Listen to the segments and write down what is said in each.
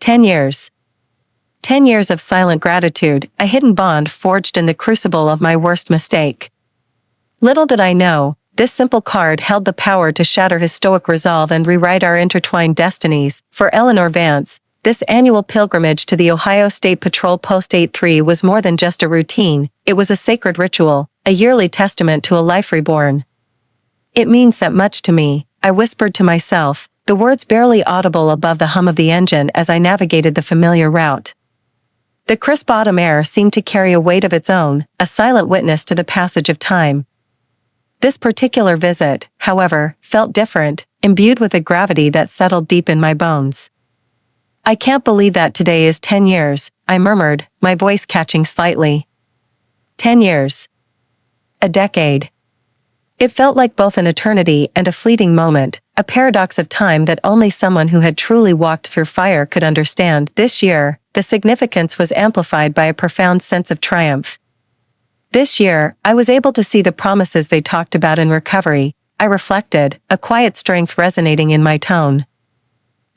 10 years. 10 years of silent gratitude, a hidden bond forged in the crucible of my worst mistake. Little did I know, this simple card held the power to shatter his stoic resolve and rewrite our intertwined destinies. For Eleanor Vance, this annual pilgrimage to the Ohio State Patrol Post 83 was more than just a routine, it was a sacred ritual, a yearly testament to a life reborn. It means that much to me, I whispered to myself, the words barely audible above the hum of the engine as I navigated the familiar route. The crisp autumn air seemed to carry a weight of its own, a silent witness to the passage of time. This particular visit, however, felt different, imbued with a gravity that settled deep in my bones. I can't believe that today is 10 years, I murmured, my voice catching slightly. 10 years. A decade. It felt like both an eternity and a fleeting moment, a paradox of time that only someone who had truly walked through fire could understand. This year, the significance was amplified by a profound sense of triumph. This year, I was able to see the promises they talked about in recovery, I reflected, a quiet strength resonating in my tone.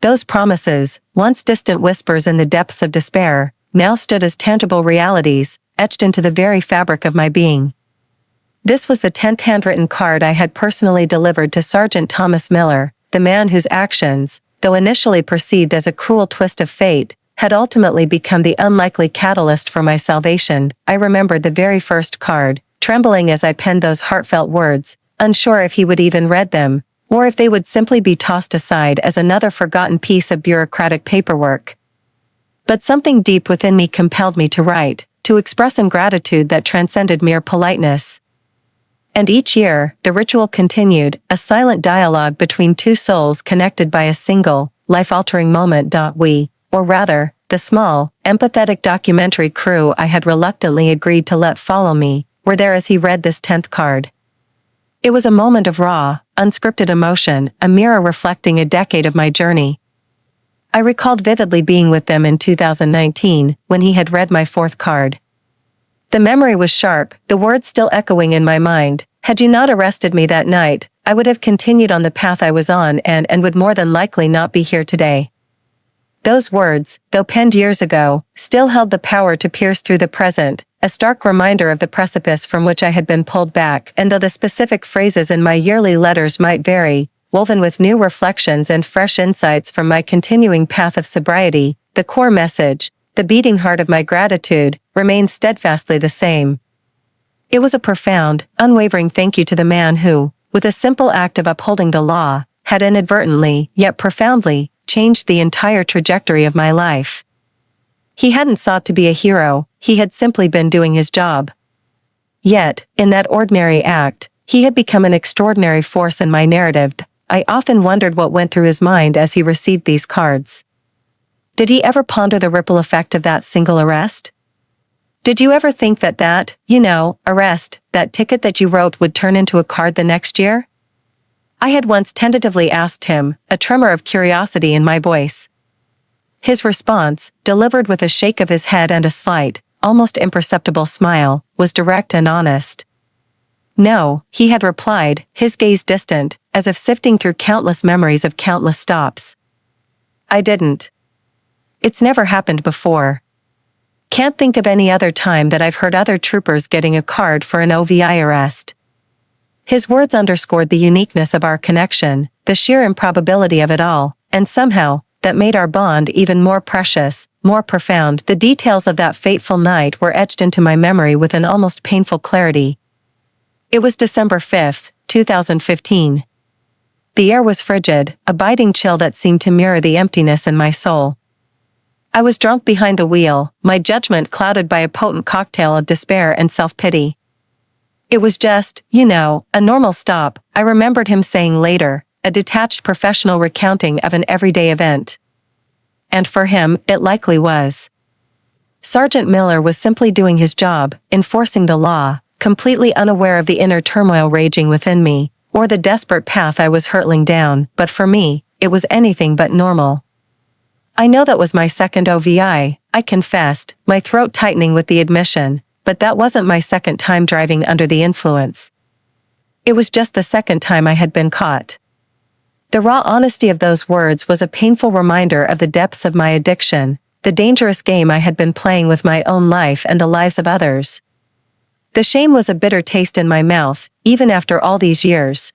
Those promises, once distant whispers in the depths of despair, now stood as tangible realities, etched into the very fabric of my being. This was the 10th handwritten card I had personally delivered to Sergeant Thomas Miller, the man whose actions, though initially perceived as a cruel twist of fate, had ultimately become the unlikely catalyst for my salvation. I remembered the very first card, trembling as I penned those heartfelt words, unsure if he would even read them, or if they would simply be tossed aside as another forgotten piece of bureaucratic paperwork. But something deep within me compelled me to write, to express some gratitude that transcended mere politeness. And each year, the ritual continued, a silent dialogue between two souls connected by a single, life-altering moment. We, or rather, the small, empathetic documentary crew I had reluctantly agreed to let follow me, were there as he read this 10th card. It was a moment of raw, unscripted emotion, a mirror reflecting a decade of my journey. I recalled vividly being with them in 2019, when he had read my 4th card. The memory was sharp, the words still echoing in my mind. Had you not arrested me that night, I would have continued on the path I was on and would more than likely not be here today. Those words, though penned years ago, still held the power to pierce through the present, a stark reminder of the precipice from which I had been pulled back. And though the specific phrases in my yearly letters might vary, woven with new reflections and fresh insights from my continuing path of sobriety, the core message, the beating heart of my gratitude, remained steadfastly the same. It was a profound, unwavering thank you to the man who, with a simple act of upholding the law, had inadvertently, yet profoundly, changed the entire trajectory of my life. He hadn't sought to be a hero, he had simply been doing his job. Yet, in that ordinary act, he had become an extraordinary force in my narrative. I often wondered what went through his mind as he received these cards. Did he ever ponder the ripple effect of that single arrest? Did you ever think that arrest, that ticket that you wrote would turn into a card the next year? I had once tentatively asked him, a tremor of curiosity in my voice. His response, delivered with a shake of his head and a slight, almost imperceptible smile, was direct and honest. No, he had replied, his gaze distant, as if sifting through countless memories of countless stops. I didn't. It's never happened before. Can't think of any other time that I've heard other troopers getting a card for an OVI arrest. His words underscored the uniqueness of our connection, the sheer improbability of it all, and somehow, that made our bond even more precious, more profound. The details of that fateful night were etched into my memory with an almost painful clarity. It was December 5, 2015. The air was frigid, a biting chill that seemed to mirror the emptiness in my soul. I was drunk behind the wheel, my judgment clouded by a potent cocktail of despair and self-pity. It was just, a normal stop, I remembered him saying later, a detached professional recounting of an everyday event. And for him, it likely was. Sergeant Miller was simply doing his job, enforcing the law, completely unaware of the inner turmoil raging within me, or the desperate path I was hurtling down. But for me, it was anything but normal. I know that was my second OVI, I confessed, my throat tightening with the admission, but that wasn't my second time driving under the influence. It was just the second time I had been caught. The raw honesty of those words was a painful reminder of the depths of my addiction, the dangerous game I had been playing with my own life and the lives of others. The shame was a bitter taste in my mouth, even after all these years.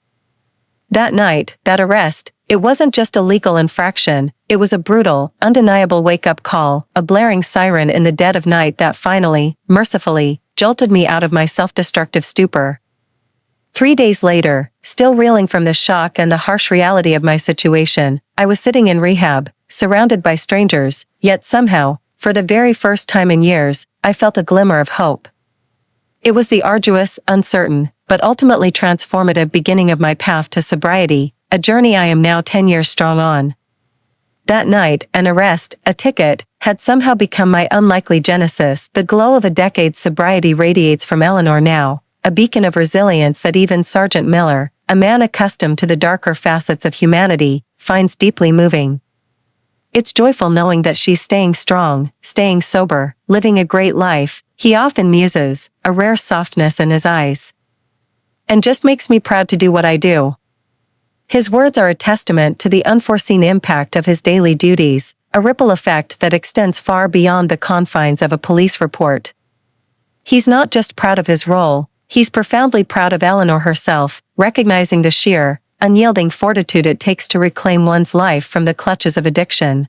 That night, that arrest, it wasn't just a legal infraction, it was a brutal, undeniable wake-up call, a blaring siren in the dead of night that finally, mercifully, jolted me out of my self-destructive stupor. 3 days later, still reeling from the shock and the harsh reality of my situation, I was sitting in rehab, surrounded by strangers, yet somehow, for the very first time in years, I felt a glimmer of hope. It was the arduous, uncertain, but ultimately transformative beginning of my path to sobriety, a journey I am now 10 years strong on. That night, an arrest, a ticket, had somehow become my unlikely genesis. The glow of a decade's sobriety radiates from Eleanor now, a beacon of resilience that even Sergeant Miller, a man accustomed to the darker facets of humanity, finds deeply moving. It's joyful knowing that she's staying strong, staying sober, living a great life, he often muses, a rare softness in his eyes. And just makes me proud to do what I do. His words are a testament to the unforeseen impact of his daily duties, a ripple effect that extends far beyond the confines of a police report. He's not just proud of his role, he's profoundly proud of Eleanor herself, recognizing the sheer, unyielding fortitude it takes to reclaim one's life from the clutches of addiction.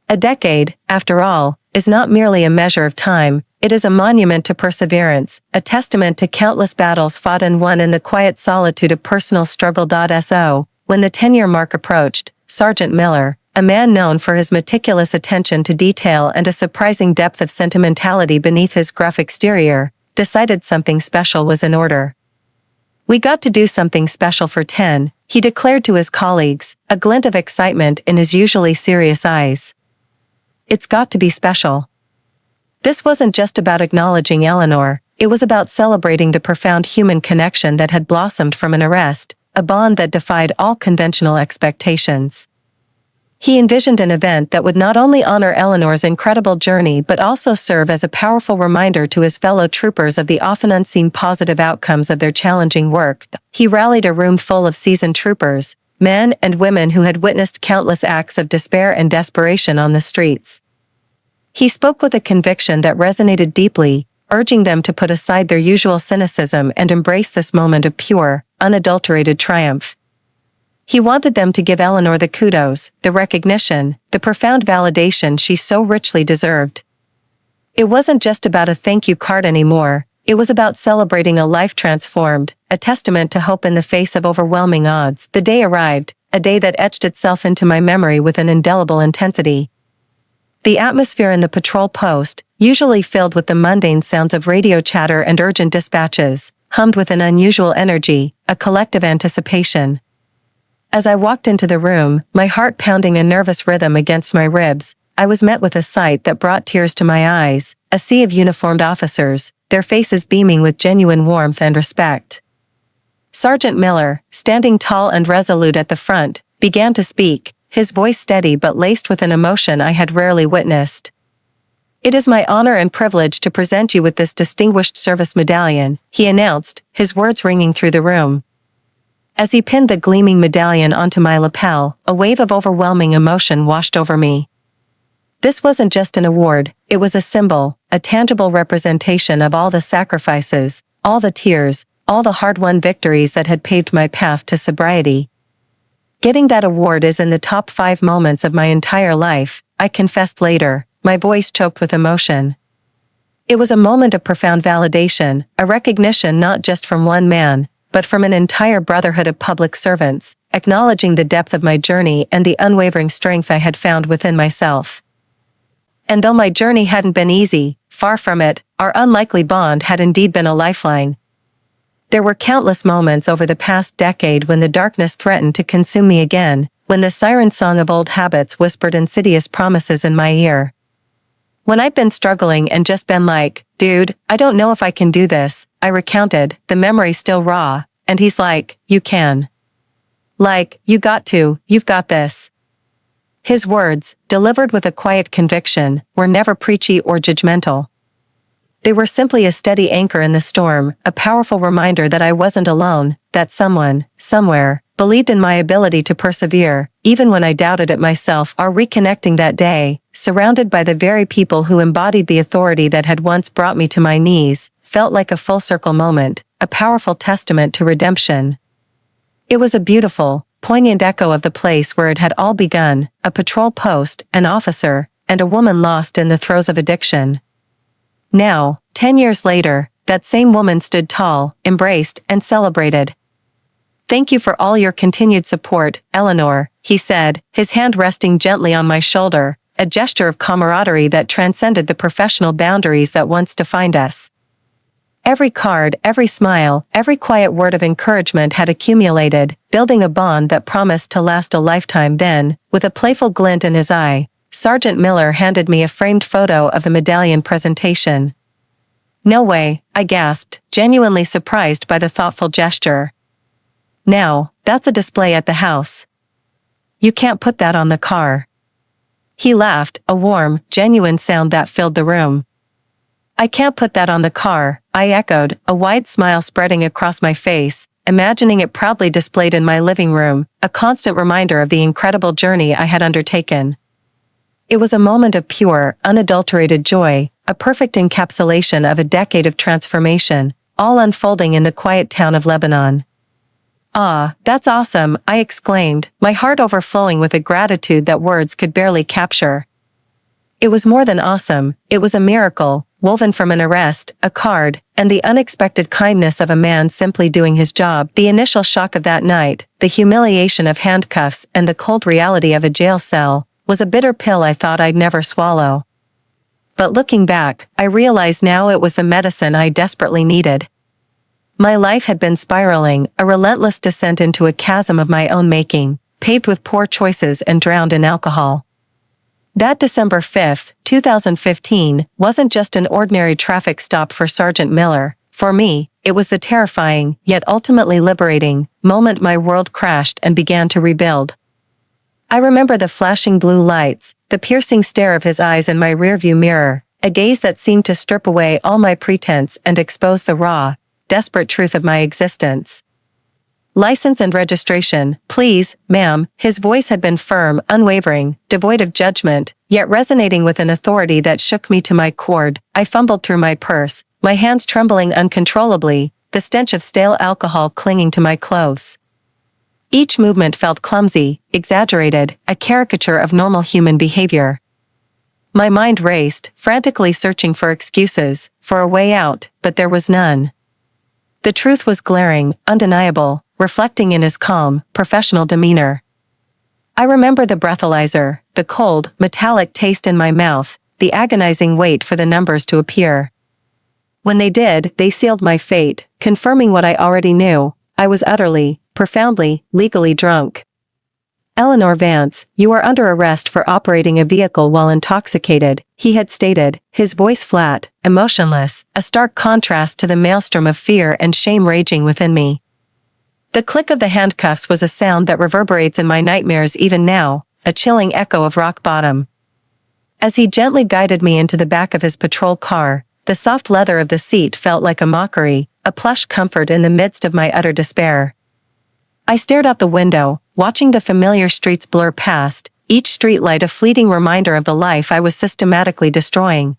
A decade, after all, is not merely a measure of time, it is a monument to perseverance, a testament to countless battles fought and won in the quiet solitude of personal struggle. So, when the 10-year mark approached, Sergeant Miller, a man known for his meticulous attention to detail and a surprising depth of sentimentality beneath his gruff exterior, decided something special was in order. "We got to do something special for 10, he declared to his colleagues, a glint of excitement in his usually serious eyes. "It's got to be special." This wasn't just about acknowledging Eleanor, it was about celebrating the profound human connection that had blossomed from an arrest, a bond that defied all conventional expectations. He envisioned an event that would not only honor Eleanor's incredible journey but also serve as a powerful reminder to his fellow troopers of the often unseen positive outcomes of their challenging work. He rallied a room full of seasoned troopers, men and women who had witnessed countless acts of despair and desperation on the streets. He spoke with a conviction that resonated deeply, urging them to put aside their usual cynicism and embrace this moment of pure, unadulterated triumph. He wanted them to give Eleanor the kudos, the recognition, the profound validation she so richly deserved. It wasn't just about a thank you card anymore, it was about celebrating a life transformed, a testament to hope in the face of overwhelming odds. The day arrived, a day that etched itself into my memory with an indelible intensity. The atmosphere in the patrol post, usually filled with the mundane sounds of radio chatter and urgent dispatches, hummed with an unusual energy, a collective anticipation. As I walked into the room, my heart pounding a nervous rhythm against my ribs, I was met with a sight that brought tears to my eyes, a sea of uniformed officers, their faces beaming with genuine warmth and respect. Sergeant Miller, standing tall and resolute at the front, began to speak, his voice steady but laced with an emotion I had rarely witnessed. "It is my honor and privilege to present you with this distinguished service medallion," he announced, his words ringing through the room. As he pinned the gleaming medallion onto my lapel, a wave of overwhelming emotion washed over me. This wasn't just an award, it was a symbol, a tangible representation of all the sacrifices, all the tears, all the hard-won victories that had paved my path to sobriety. Getting that award is in the top 5 moments of my entire life, I confessed later, my voice choked with emotion. It was a moment of profound validation, a recognition not just from one man, but from an entire brotherhood of public servants, acknowledging the depth of my journey and the unwavering strength I had found within myself. And though my journey hadn't been easy, far from it, our unlikely bond had indeed been a lifeline. There were countless moments over the past decade when the darkness threatened to consume me again, when the siren song of old habits whispered insidious promises in my ear. When I've been struggling and just been like, "Dude, I don't know if I can do this," I recounted, the memory still raw, and he's like, "You can." Like, "You got to, you've got this." His words, delivered with a quiet conviction, were never preachy or judgmental. They were simply a steady anchor in the storm, a powerful reminder that I wasn't alone, that someone, somewhere, believed in my ability to persevere, even when I doubted it myself. Our reconnecting that day, surrounded by the very people who embodied the authority that had once brought me to my knees, felt like a full-circle moment, a powerful testament to redemption. It was a beautiful, poignant echo of the place where it had all begun, a patrol post, an officer, and a woman lost in the throes of addiction. Now, 10 years later, that same woman stood tall, embraced, and celebrated. "Thank you for all your continued support, Eleanor," he said, his hand resting gently on my shoulder, a gesture of camaraderie that transcended the professional boundaries that once defined us. Every card, every smile, every quiet word of encouragement had accumulated, building a bond that promised to last a lifetime. Then, with a playful glint in his eye, Sergeant Miller handed me a framed photo of the medallion presentation. "No way," I gasped, genuinely surprised by the thoughtful gesture. "Now, that's a display at the house. You can't put that on the car." He laughed, a warm, genuine sound that filled the room. "I can't put that on the car," I echoed, a wide smile spreading across my face, imagining it proudly displayed in my living room, a constant reminder of the incredible journey I had undertaken. It was a moment of pure, unadulterated joy, a perfect encapsulation of a decade of transformation, all unfolding in the quiet town of Lebanon. "Ah, that's awesome," I exclaimed, my heart overflowing with a gratitude that words could barely capture. It was more than awesome, it was a miracle, woven from an arrest, a card, and the unexpected kindness of a man simply doing his job. The initial shock of that night, the humiliation of handcuffs and the cold reality of a jail cell, was a bitter pill I thought I'd never swallow. But looking back, I realize now it was the medicine I desperately needed. My life had been spiraling, a relentless descent into a chasm of my own making, paved with poor choices and drowned in alcohol. That December 5, 2015, wasn't just an ordinary traffic stop for Sergeant Miller. For me, it was the terrifying, yet ultimately liberating, moment my world crashed and began to rebuild. I remember the flashing blue lights, the piercing stare of his eyes in my rearview mirror, a gaze that seemed to strip away all my pretense and expose the raw, desperate truth of my existence. "License and registration, please, ma'am." His voice had been firm, unwavering, devoid of judgment, yet resonating with an authority that shook me to my core. I fumbled through my purse, my hands trembling uncontrollably, the stench of stale alcohol clinging to my clothes. Each movement felt clumsy, exaggerated, a caricature of normal human behavior. My mind raced, frantically searching for excuses, for a way out, but there was none. The truth was glaring, undeniable, reflecting in his calm, professional demeanor. I remember the breathalyzer, the cold, metallic taste in my mouth, the agonizing wait for the numbers to appear. When they did, they sealed my fate, confirming what I already knew. I was utterly, profoundly, legally drunk. "Eleanor Vance, you are under arrest for operating a vehicle while intoxicated," he had stated, his voice flat, emotionless, a stark contrast to the maelstrom of fear and shame raging within me. The click of the handcuffs was a sound that reverberates in my nightmares even now, a chilling echo of rock bottom. As he gently guided me into the back of his patrol car, the soft leather of the seat felt like a mockery, a plush comfort in the midst of my utter despair. I stared out the window, watching the familiar streets blur past, each streetlight a fleeting reminder of the life I was systematically destroying.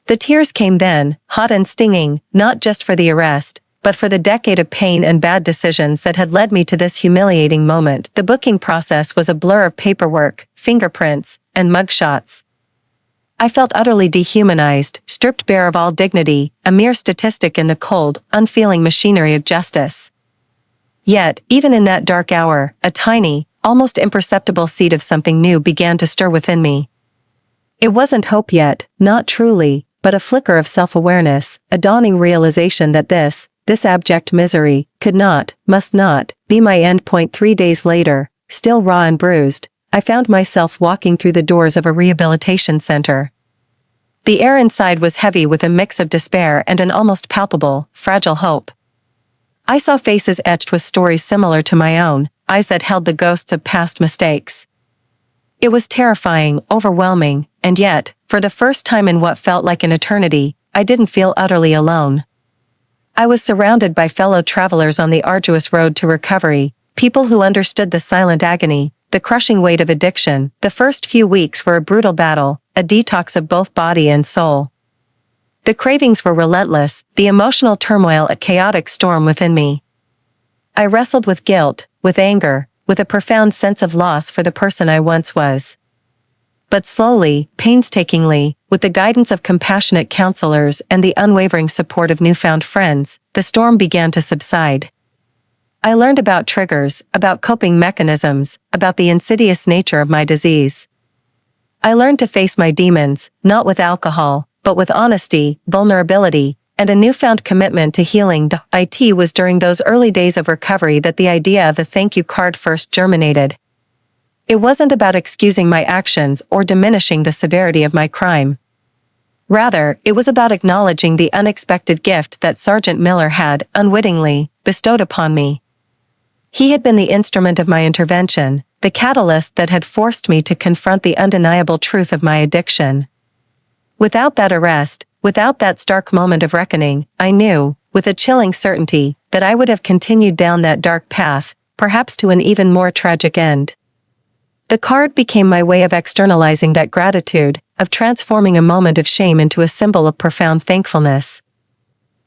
The tears came then, hot and stinging, not just for the arrest, but for the decade of pain and bad decisions that had led me to this humiliating moment. The booking process was a blur of paperwork, fingerprints, and mugshots. I felt utterly dehumanized, stripped bare of all dignity, a mere statistic in the cold, unfeeling machinery of justice. Yet, even in that dark hour, a tiny, almost imperceptible seed of something new began to stir within me. It wasn't hope yet, not truly, but a flicker of self-awareness, a dawning realization that this abject misery, could not, must not, be my end point. 3 days later, still raw and bruised, I found myself walking through the doors of a rehabilitation center. The air inside was heavy with a mix of despair and an almost palpable, fragile hope. I saw faces etched with stories similar to my own, eyes that held the ghosts of past mistakes. It was terrifying, overwhelming, and yet, for the first time in what felt like an eternity, I didn't feel utterly alone. I was surrounded by fellow travelers on the arduous road to recovery, people who understood the silent agony, the crushing weight of addiction. The first few weeks were a brutal battle, a detox of both body and soul. The cravings were relentless, the emotional turmoil a chaotic storm within me. I wrestled with guilt, with anger, with a profound sense of loss for the person I once was. But slowly, painstakingly, with the guidance of compassionate counselors and the unwavering support of newfound friends, the storm began to subside. I learned about triggers, about coping mechanisms, about the insidious nature of my disease. I learned to face my demons, not with alcohol, but with honesty, vulnerability, and a newfound commitment to healing. It was during those early days of recovery that the idea of the thank you card first germinated. It wasn't about excusing my actions or diminishing the severity of my crime. Rather, it was about acknowledging the unexpected gift that Sergeant Miller had, unwittingly, bestowed upon me. He had been the instrument of my intervention, the catalyst that had forced me to confront the undeniable truth of my addiction. Without that arrest, without that stark moment of reckoning, I knew, with a chilling certainty, that I would have continued down that dark path, perhaps to an even more tragic end. The card became my way of externalizing that gratitude, of transforming a moment of shame into a symbol of profound thankfulness.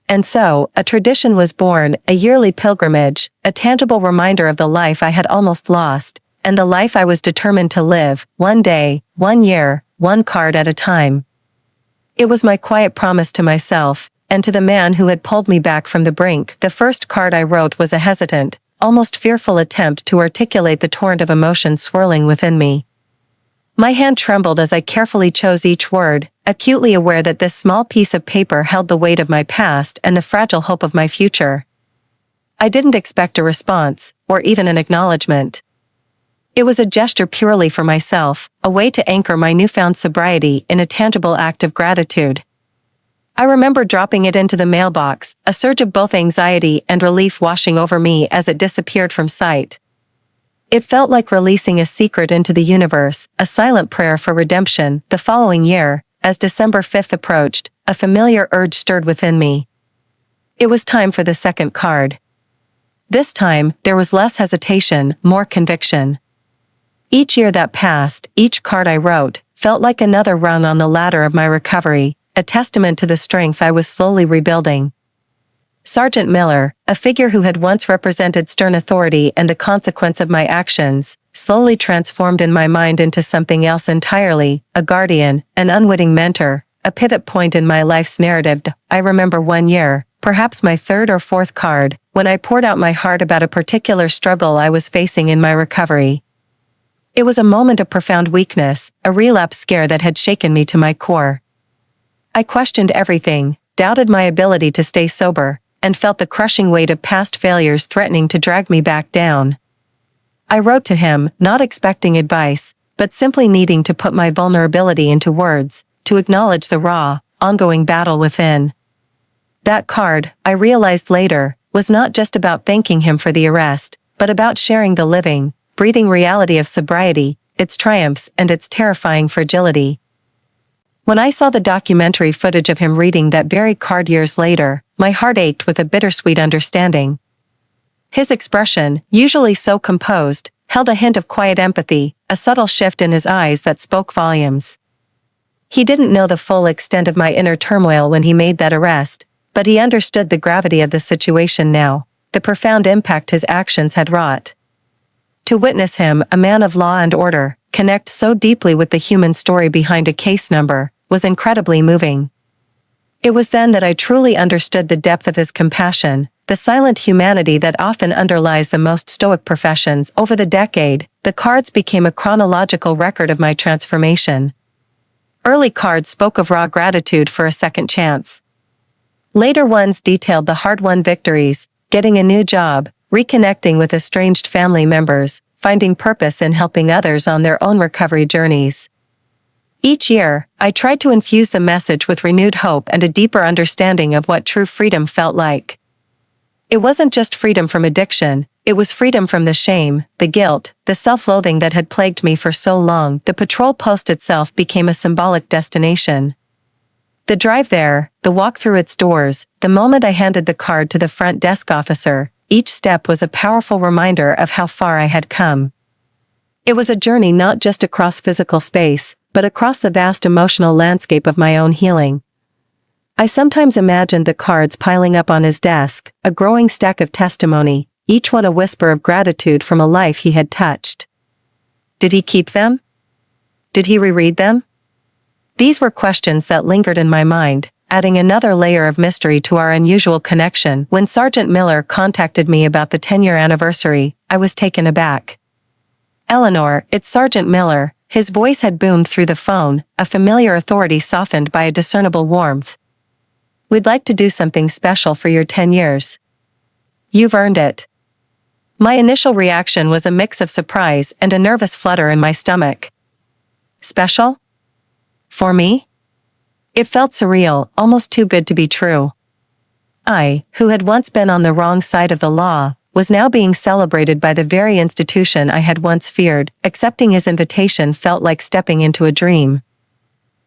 And so, a tradition was born, a yearly pilgrimage, a tangible reminder of the life I had almost lost, and the life I was determined to live, one day, one year, one card at a time. It was my quiet promise to myself, and to the man who had pulled me back from the brink. The first card I wrote was a hesitant, almost fearful attempt to articulate the torrent of emotion swirling within me. My hand trembled as I carefully chose each word, acutely aware that this small piece of paper held the weight of my past and the fragile hope of my future. I didn't expect a response, or even an acknowledgement. It was a gesture purely for myself, a way to anchor my newfound sobriety in a tangible act of gratitude. I remember dropping it into the mailbox, a surge of both anxiety and relief washing over me as it disappeared from sight. It felt like releasing a secret into the universe, a silent prayer for redemption. The following year, as December 5th approached, a familiar urge stirred within me. It was time for the second card. This time, there was less hesitation, more conviction. Each year that passed, each card I wrote, felt like another rung on the ladder of my recovery, a testament to the strength I was slowly rebuilding. Sergeant Miller, a figure who had once represented stern authority and the consequence of my actions, slowly transformed in my mind into something else entirely, a guardian, an unwitting mentor, a pivot point in my life's narrative. I remember one year, perhaps my third or fourth card, when I poured out my heart about a particular struggle I was facing in my recovery. It was a moment of profound weakness, a relapse scare that had shaken me to my core. I questioned everything, doubted my ability to stay sober, and felt the crushing weight of past failures threatening to drag me back down. I wrote to him, not expecting advice, but simply needing to put my vulnerability into words, to acknowledge the raw, ongoing battle within. That card, I realized later, was not just about thanking him for the arrest, but about sharing the living, breathing reality of sobriety, its triumphs and its terrifying fragility. When I saw the documentary footage of him reading that very card years later, my heart ached with a bittersweet understanding. His expression, usually so composed, held a hint of quiet empathy, a subtle shift in his eyes that spoke volumes. He didn't know the full extent of my inner turmoil when he made that arrest, but he understood the gravity of the situation now, the profound impact his actions had wrought. To witness him, a man of law and order, connect so deeply with the human story behind a case number, was incredibly moving. It was then that I truly understood the depth of his compassion, the silent humanity that often underlies the most stoic professions. Over the decade, the cards became a chronological record of my transformation. Early cards spoke of raw gratitude for a second chance. Later ones detailed the hard-won victories, getting a new job, reconnecting with estranged family members, finding purpose in helping others on their own recovery journeys. Each year, I tried to infuse the message with renewed hope and a deeper understanding of what true freedom felt like. It wasn't just freedom from addiction, it was freedom from the shame, the guilt, the self-loathing that had plagued me for so long. The patrol post itself became a symbolic destination. The drive there, the walk through its doors, the moment I handed the card to the front desk officer, each step was a powerful reminder of how far I had come. It was a journey not just across physical space, but across the vast emotional landscape of my own healing. I sometimes imagined the cards piling up on his desk, a growing stack of testimony, each one a whisper of gratitude from a life he had touched. Did he keep them? Did he reread them? These were questions that lingered in my mind, adding another layer of mystery to our unusual connection. When Sergeant Miller contacted me about the 10-year anniversary, I was taken aback. "Eleanor, it's Sergeant Miller." His voice had boomed through the phone, a familiar authority softened by a discernible warmth. "We'd like to do something special for your 10 years. You've earned it." My initial reaction was a mix of surprise and a nervous flutter in my stomach. Special? For me? It felt surreal, almost too good to be true. I, who had once been on the wrong side of the law, was now being celebrated by the very institution I had once feared. Accepting his invitation felt like stepping into a dream.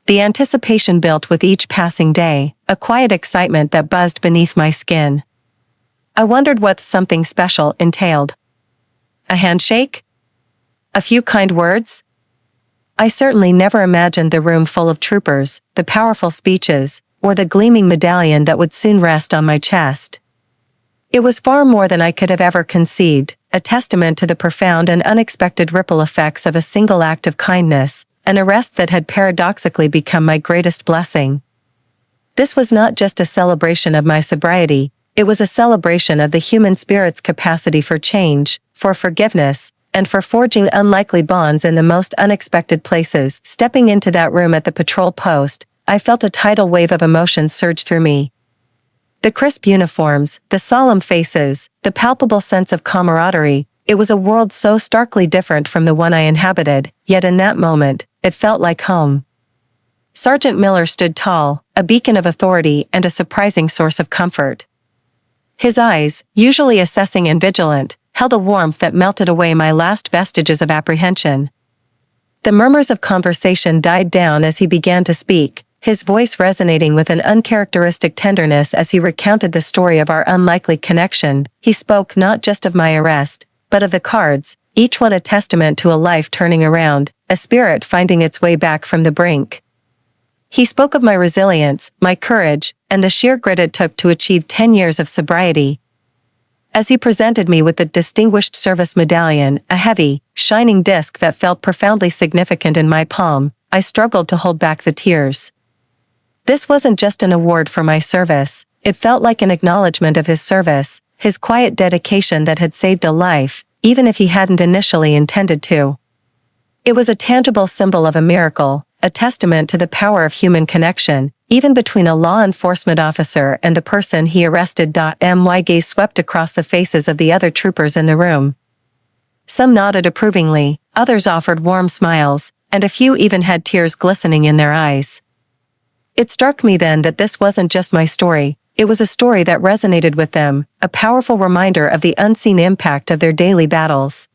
The anticipation built with each passing day, a quiet excitement that buzzed beneath my skin. I wondered what something special entailed. A handshake? A few kind words? I certainly never imagined the room full of troopers, the powerful speeches, or the gleaming medallion that would soon rest on my chest. It was far more than I could have ever conceived, a testament to the profound and unexpected ripple effects of a single act of kindness, an arrest that had paradoxically become my greatest blessing. This was not just a celebration of my sobriety, it was a celebration of the human spirit's capacity for change, for forgiveness, and for forging unlikely bonds in the most unexpected places. Stepping into that room at the patrol post, I felt a tidal wave of emotion surge through me. The crisp uniforms, the solemn faces, the palpable sense of camaraderie, it was a world so starkly different from the one I inhabited, yet in that moment, it felt like home. Sergeant Miller stood tall, a beacon of authority and a surprising source of comfort. His eyes, usually assessing and vigilant, held a warmth that melted away my last vestiges of apprehension. The murmurs of conversation died down as he began to speak, his voice resonating with an uncharacteristic tenderness as he recounted the story of our unlikely connection. He spoke not just of my arrest, but of the cards, each one a testament to a life turning around, a spirit finding its way back from the brink. He spoke of my resilience, my courage, and the sheer grit it took to achieve 10 years of sobriety. As he presented me with the Distinguished Service Medallion, a heavy, shining disc that felt profoundly significant in my palm, I struggled to hold back the tears. This wasn't just an award for my service, it felt like an acknowledgement of his service, his quiet dedication that had saved a life, even if he hadn't initially intended to. It was a tangible symbol of a miracle, a testament to the power of human connection, even between a law enforcement officer and the person he arrested. My gaze swept across the faces of the other troopers in the room. Some nodded approvingly, others offered warm smiles, and a few even had tears glistening in their eyes. It struck me then that this wasn't just my story, it was a story that resonated with them, a powerful reminder of the unseen impact of their daily battles.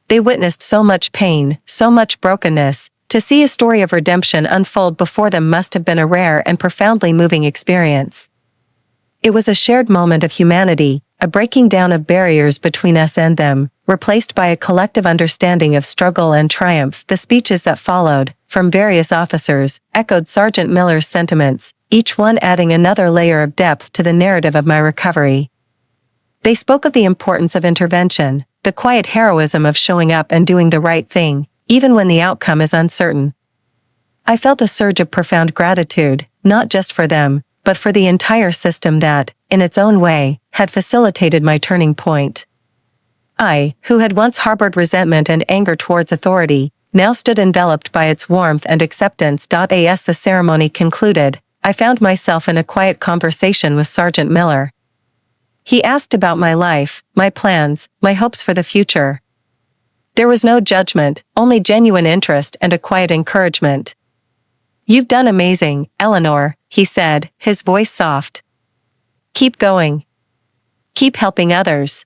They witnessed so much pain, so much brokenness. To see a story of redemption unfold before them must have been a rare and profoundly moving experience. It was a shared moment of humanity, a breaking down of barriers between us and them, replaced by a collective understanding of struggle and triumph. The speeches that followed, from various officers, echoed Sergeant Miller's sentiments, each one adding another layer of depth to the narrative of my recovery. They spoke of the importance of intervention, the quiet heroism of showing up and doing the right thing, even when the outcome is uncertain. I felt a surge of profound gratitude, not just for them, but for the entire system that, in its own way, had facilitated my turning point. I, who had once harbored resentment and anger towards authority, now stood enveloped by its warmth and acceptance. As the ceremony concluded, I found myself in a quiet conversation with Sergeant Miller. He asked about my life, my plans, my hopes for the future. There was no judgment, only genuine interest and a quiet encouragement. "You've done amazing, Eleanor," he said, his voice soft. "Keep going. Keep helping others.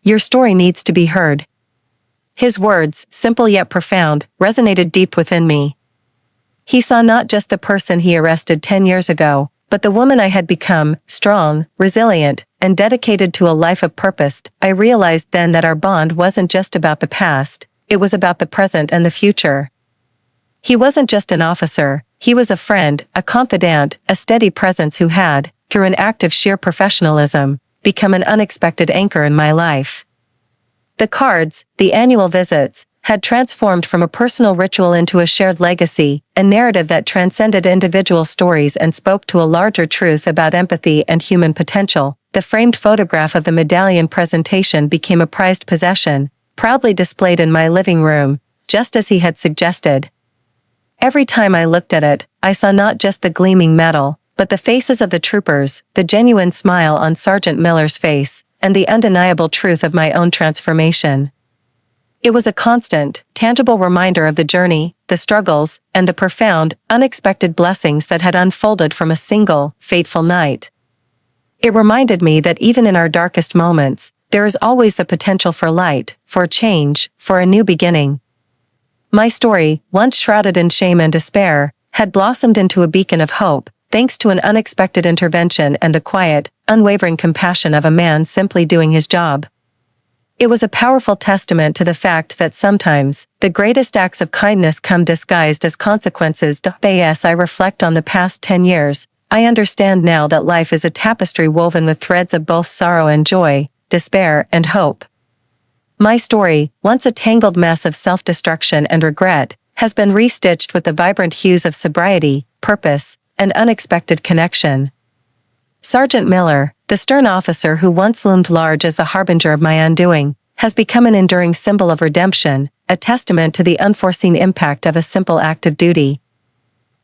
Your story needs to be heard." His words, simple yet profound, resonated deep within me. He saw not just the person he arrested 10 years ago, but the woman I had become, strong, resilient, and dedicated to a life of purpose. I realized then that our bond wasn't just about the past, it was about the present and the future. He wasn't just an officer, he was a friend, a confidant, a steady presence who had, through an act of sheer professionalism, become an unexpected anchor in my life. The cards, the annual visits, had transformed from a personal ritual into a shared legacy, a narrative that transcended individual stories and spoke to a larger truth about empathy and human potential. The framed photograph of the medallion presentation became a prized possession, proudly displayed in my living room, just as he had suggested. Every time I looked at it, I saw not just the gleaming metal, but the faces of the troopers, the genuine smile on Sergeant Miller's face, and the undeniable truth of my own transformation. It was a constant, tangible reminder of the journey, the struggles, and the profound, unexpected blessings that had unfolded from a single, fateful night. It reminded me that even in our darkest moments, there is always the potential for light, for change, for a new beginning. My story, once shrouded in shame and despair, had blossomed into a beacon of hope, thanks to an unexpected intervention and the quiet, unwavering compassion of a man simply doing his job. It was a powerful testament to the fact that sometimes, the greatest acts of kindness come disguised as consequences. As I reflect on the past 10 years, I understand now that life is a tapestry woven with threads of both sorrow and joy, despair and hope. My story, once a tangled mess of self-destruction and regret, has been restitched with the vibrant hues of sobriety, purpose, and unexpected connection. Sergeant Miller, the stern officer who once loomed large as the harbinger of my undoing, has become an enduring symbol of redemption, a testament to the unforeseen impact of a simple act of duty.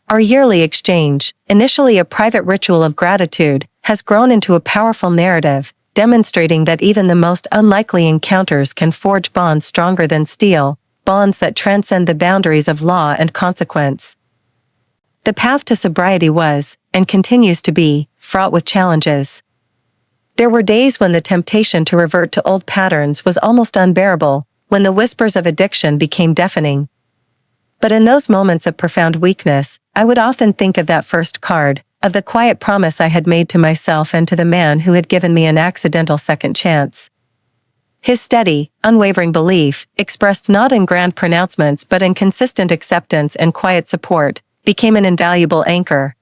Our yearly exchange, initially a private ritual of gratitude, has grown into a powerful narrative, demonstrating that even the most unlikely encounters can forge bonds stronger than steel, bonds that transcend the boundaries of law and consequence. The path to sobriety was, and continues to be, fraught with challenges. There were days when the temptation to revert to old patterns was almost unbearable, when the whispers of addiction became deafening. But in those moments of profound weakness, I would often think of that first card, of the quiet promise I had made to myself and to the man who had given me an accidental second chance. His steady, unwavering belief, expressed not in grand pronouncements but in consistent acceptance and quiet support, became an invaluable anchor.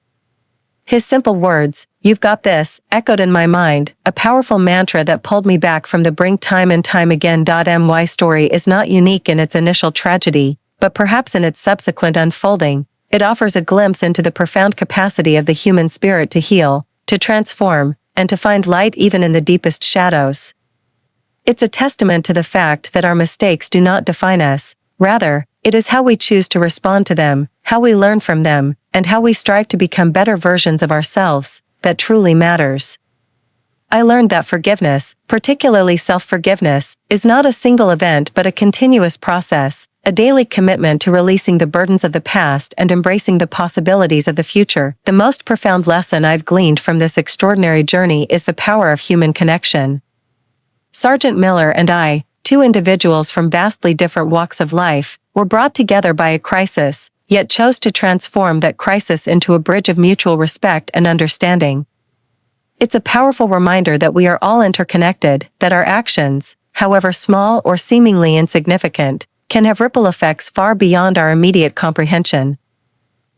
His simple words, "You've got this," echoed in my mind, a powerful mantra that pulled me back from the brink time and time again. My story is not unique in its initial tragedy, but perhaps in its subsequent unfolding, it offers a glimpse into the profound capacity of the human spirit to heal, to transform, and to find light even in the deepest shadows. It's a testament to the fact that our mistakes do not define us, rather, it is how we choose to respond to them, how we learn from them, and how we strive to become better versions of ourselves, that truly matters. I learned that forgiveness, particularly self-forgiveness, is not a single event but a continuous process, a daily commitment to releasing the burdens of the past and embracing the possibilities of the future. The most profound lesson I've gleaned from this extraordinary journey is the power of human connection. Sergeant Miller and I, two individuals from vastly different walks of life, were brought together by a crisis, yet chose to transform that crisis into a bridge of mutual respect and understanding. It's a powerful reminder that we are all interconnected, that our actions, however small or seemingly insignificant, can have ripple effects far beyond our immediate comprehension.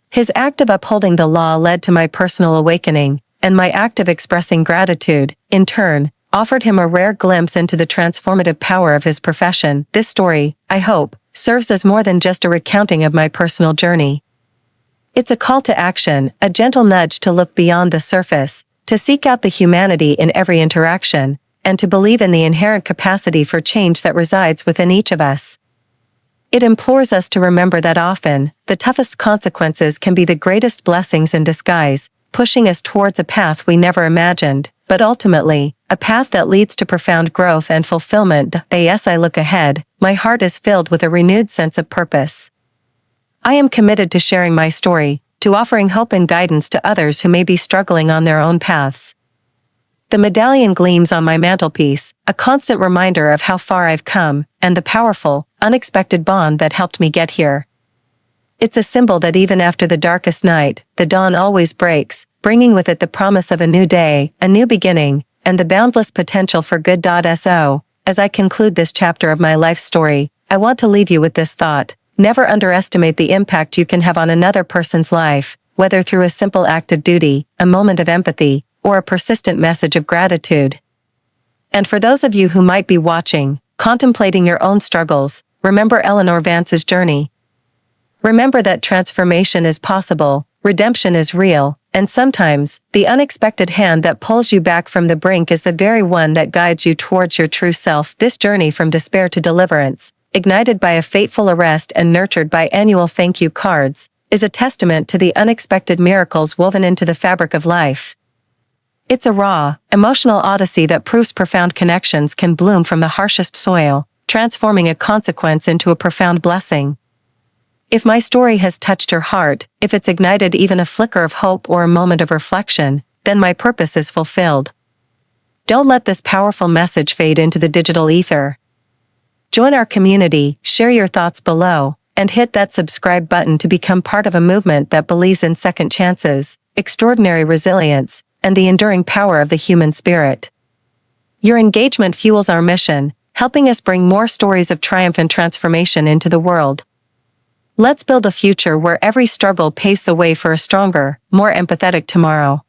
His act of upholding the law led to my personal awakening, and my act of expressing gratitude, in turn, offered him a rare glimpse into the transformative power of his profession. This story, I hope, serves as more than just a recounting of my personal journey. It's a call to action, a gentle nudge to look beyond the surface, to seek out the humanity in every interaction, and to believe in the inherent capacity for change that resides within each of us. It implores us to remember that often, the toughest consequences can be the greatest blessings in disguise, pushing us towards a path we never imagined, but ultimately, a path that leads to profound growth and fulfillment. As I look ahead, my heart is filled with a renewed sense of purpose. I am committed to sharing my story, to offering hope and guidance to others who may be struggling on their own paths. The medallion gleams on my mantelpiece, a constant reminder of how far I've come, and the powerful, unexpected bond that helped me get here. It's a symbol that even after the darkest night, the dawn always breaks, bringing with it the promise of a new day, a new beginning, and the boundless potential for good. So, as I conclude this chapter of my life story, I want to leave you with this thought: never underestimate the impact you can have on another person's life, whether through a simple act of duty, a moment of empathy, or a persistent message of gratitude. And for those of you who might be watching, contemplating your own struggles, remember Eleanor Vance's journey. Remember that transformation is possible, redemption is real, and sometimes, the unexpected hand that pulls you back from the brink is the very one that guides you towards your true self. This journey from despair to deliverance, ignited by a fateful arrest and nurtured by annual thank you cards, is a testament to the unexpected miracles woven into the fabric of life. It's a raw, emotional odyssey that proves profound connections can bloom from the harshest soil, transforming a consequence into a profound blessing. If my story has touched your heart, if it's ignited even a flicker of hope or a moment of reflection, then my purpose is fulfilled. Don't let this powerful message fade into the digital ether. Join our community, share your thoughts below, and hit that subscribe button to become part of a movement that believes in second chances, extraordinary resilience, and the enduring power of the human spirit. Your engagement fuels our mission, helping us bring more stories of triumph and transformation into the world. Let's build a future where every struggle paves the way for a stronger, more empathetic tomorrow.